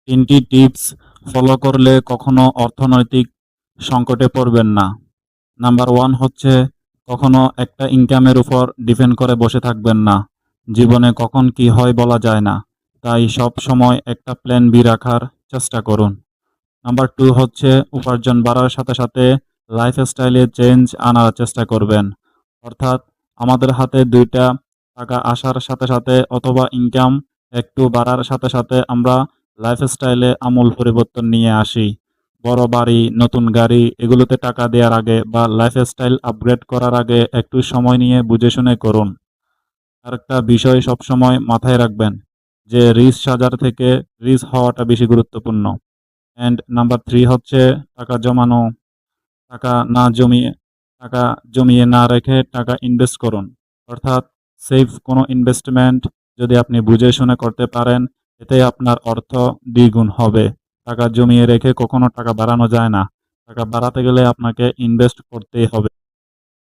3টি tips follow করলে কখনো অর্থনৈতিক সংকটে পড়বেন না। নাম্বার 1 হচ্ছে কখনো একটা ইনকামের উপর ডিপেন্ড করে বসে থাকবেন না। জীবনে কখন কি হয় বলা যায় না। তাই সব সময় একটা প্ল্যান বি রাখার চেষ্টা করুন। নাম্বার 2 হচ্ছে উপার্জন বাড়ার সাথে সাথে লাইফস্টাইলে চেঞ্জ আনার চেষ্টা করবেন। অর্থাৎ আমাদের হাতে ২টা টাকা আসার সাথে সাথে অথবা ইনকাম একটু বাড়ার সাথে সাথে আমরা লাইফস্টাইলে আমূল পরিবর্তন নিয়ে আসি। বড় বাড়ি, নতুন গাড়ি এগুলোতে টাকা দেওয়ার আগে বা লাইফস্টাইল আপগ্রেড করার আগে একটু সময় নিয়ে বুঝে শুনে করুন। আরেকটা বিষয় সবসময় মাথায় রাখবেন যে রিচ সাজার থেকে রিচ হওয়াটা বেশি গুরুত্বপূর্ণ। অ্যান্ড নাম্বার 3 হচ্ছে টাকা জমানো। টাকা না জমিয়ে টাকা জমিয়ে না রেখে টাকা ইনভেস্ট করুন। অর্থাৎ সেফ কোনো ইনভেস্টমেন্ট যদি আপনি বুঝে শুনে করতে পারেন, এতে আপনার অর্থ দ্বিগুণ হবে। টাকা জমিয়ে রেখে কখনো টাকা বাড়ানো যায় না। টাকা বাড়াতে গেলে আপনাকে ইনভেস্ট করতেই হবে।